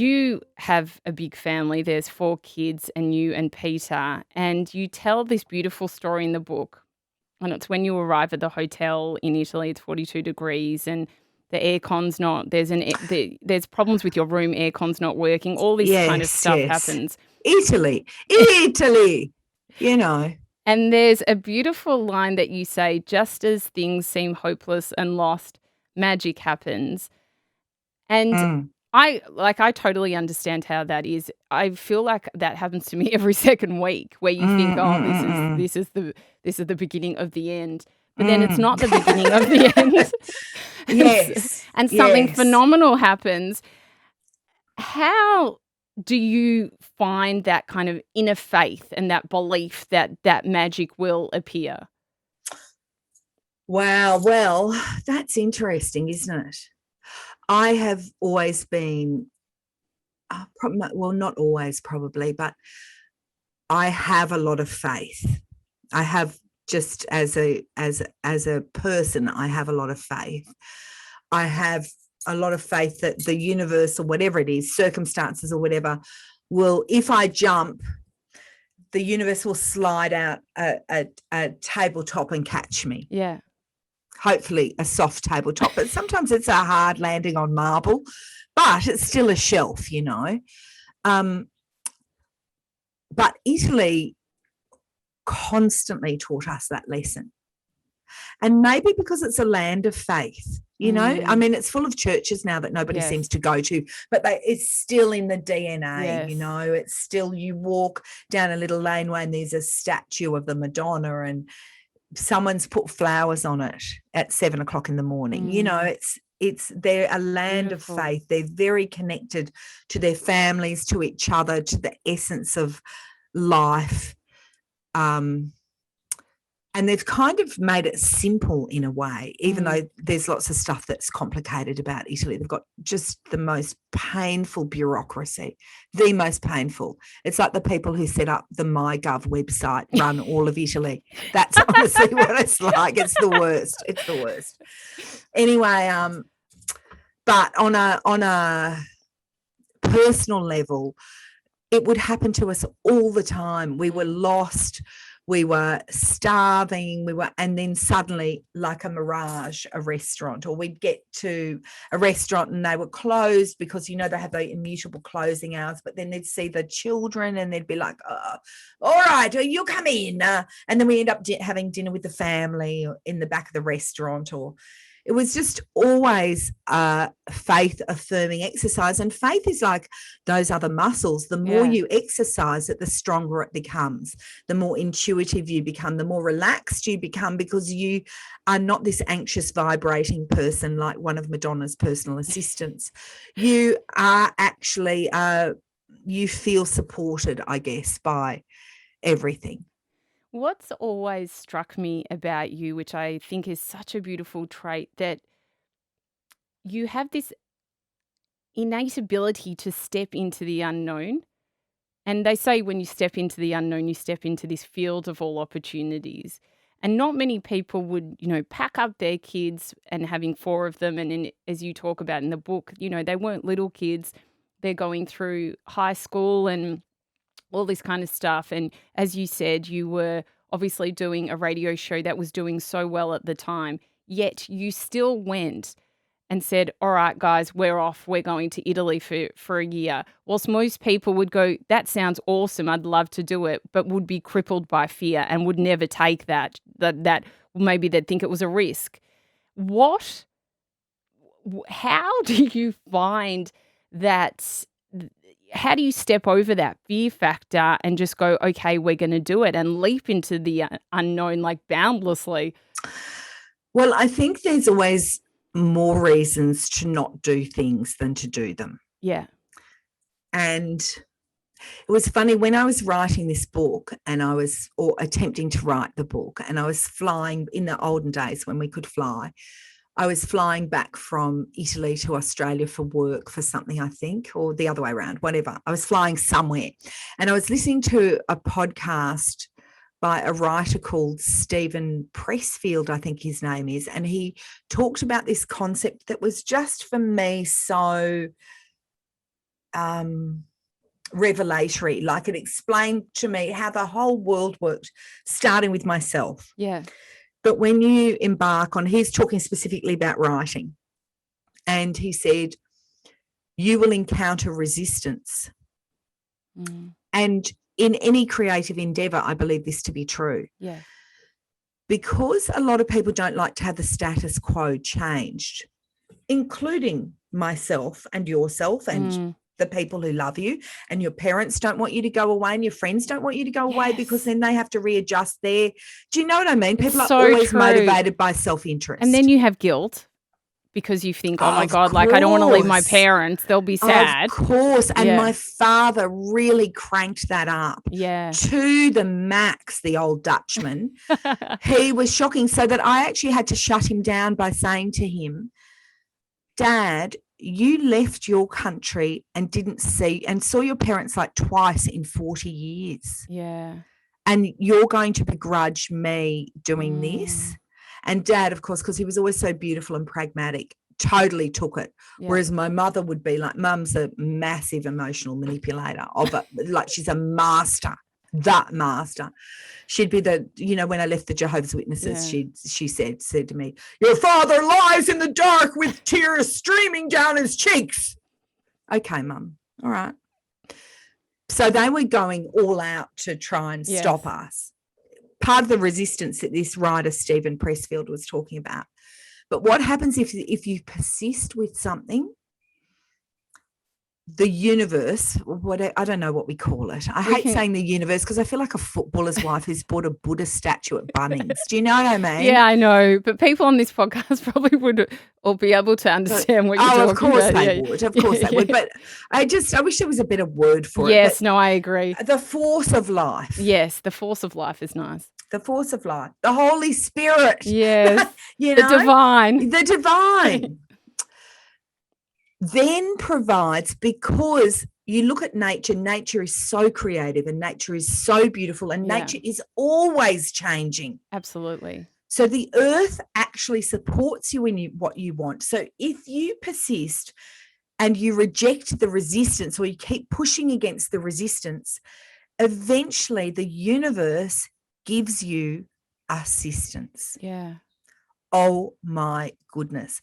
you have a big family. There's 4 kids and you and Peter, and you tell this beautiful story in the book. And it's when you arrive at the hotel in Italy, it's 42 degrees and the aircon's not, there's problems with your room, aircon's not working, all this kind of stuff happens. Italy, you know. And there's a beautiful line that you say, just as things seem hopeless and lost, magic happens. And I totally understand how that is. I feel like that happens to me every second week, where you think, oh, this is the beginning of the end. But then it's not the beginning of the end. Yes. And something phenomenal happens. How do you find that kind of inner faith and that belief that that magic will appear? Wow. Well, that's interesting, isn't it? I have always been, well, not always probably, but I have a lot of faith. I have, just as a person, I have a lot of faith. I have a lot of faith that the universe, or whatever it is, circumstances or whatever, will, if I jump, the universe will slide out a tabletop and catch me. Yeah. Hopefully a soft tabletop, but sometimes it's a hard landing on marble, but it's still a shelf, you know. But Italy constantly taught us that lesson. And maybe because it's a land of faith, you know. I mean, it's full of churches now that nobody seems to go to, but it's still in the DNA, you know. It's still, you walk down a little laneway and there's a statue of the Madonna and someone's put flowers on it at 7 o'clock in the morning. You know, they're a land of faith. They're very connected to their families, to each other, to the essence of life. And they've kind of made it simple in a way, even though there's lots of stuff that's complicated about Italy. They've got just the most painful bureaucracy, the most painful. It's like the people who set up the MyGov website run all of Italy. That's honestly what it's like. It's the worst. It's the worst. Anyway, but on a personal level, it would happen to us all the time. We were lost. We were starving, and then suddenly, like a mirage, a restaurant, or we'd get to a restaurant and they were closed because, you know, they have the immutable closing hours, but then they'd see the children and they'd be like, oh, all right, you come in. And then we end up having dinner with the family in the back of the restaurant, or it was just always a faith-affirming exercise. And faith is like those other muscles. The more you exercise it, the stronger it becomes, the more intuitive you become, the more relaxed you become, because you are not this anxious, vibrating person like one of Madonna's personal assistants. You are actually, you feel supported, I guess, by everything. What's always struck me about you, which I think is such a beautiful trait, that you have this innate ability to step into the unknown. And they say when you step into the unknown, you step into this field of all opportunities. And not many people would, you know, pack up their kids, and having 4 of them. And as you talk about in the book, you know, they weren't little kids. They're going through high school and all this kind of stuff. And as you said, you were obviously doing a radio show that was doing so well at the time, yet you still went and said, all right, guys, we're off. We're going to Italy for a year. Whilst most people would go, that sounds awesome, I'd love to do it, but would be crippled by fear and would never take that maybe they'd think it was a risk. How do you find that? How do you step over that fear factor and just go, okay, we're going to do it, and leap into the unknown like boundlessly? Well, I think there's always more reasons to not do things than to do them. Yeah. And it was funny, when I was writing this book or attempting to write the book, and I was flying in the olden days when we could fly, I was flying back from Italy to Australia for work for something, I think, or the other way around, whatever. I was flying somewhere, and I was listening to a podcast by a writer called Stephen Pressfield, I think his name is, and he talked about this concept that was just, for me, so revelatory. Like, it explained to me how the whole world worked, starting with myself. Yeah. But when you embark on, he's talking specifically about writing, and he said, you will encounter resistance. And in any creative endeavor, I believe this to be true. Yeah. Because a lot of people don't like to have the status quo changed, including myself and yourself and the people who love you, and your parents don't want you to go away, and your friends don't want you to go away, because then they have to readjust their, do you know what I mean? People are always motivated by self-interest. And then you have guilt because you think, oh my God, like, I don't want to leave my parents. They'll be sad. Of course. And my father really cranked that up to the max, the old Dutchman. He was shocking, so that I actually had to shut him down by saying to him, Dad, you left your country and saw your parents like twice in 40 years. Yeah. And you're going to begrudge me doing this? And Dad, of course, because he was always so beautiful and pragmatic, totally took it. Yeah. Whereas my mother would be like, Mum's a massive emotional manipulator of it. Like, she's a master, that master. She'd be when I left the Jehovah's Witnesses, she said to me, your father lies in the dark with tears streaming down his cheeks. Okay, Mum. All right. So they were going all out to try and stop us. Part of the resistance that this writer, Stephen Pressfield, was talking about. But what happens if you persist with something? The universe, I don't know what we call it. I hate saying the universe because I feel like a footballer's wife who's bought a Buddha statue at Bunnings. Do you know what I mean? Yeah, I know. But people on this podcast probably would all be able to understand what you're talking about. Of course they would. Of course they would. But I wish there was a better word for it. Yes, no, I agree. The force of life. Yes, the force of life is nice. The force of life. The Holy Spirit. Yes. The divine. The divine. Then provides, because you look at nature is so creative and nature is so beautiful, and nature is always changing. Absolutely. So the earth actually supports you in what you want. So if you persist and you reject the resistance, or you keep pushing against the resistance, eventually the universe gives you assistance. Yeah. Oh my goodness.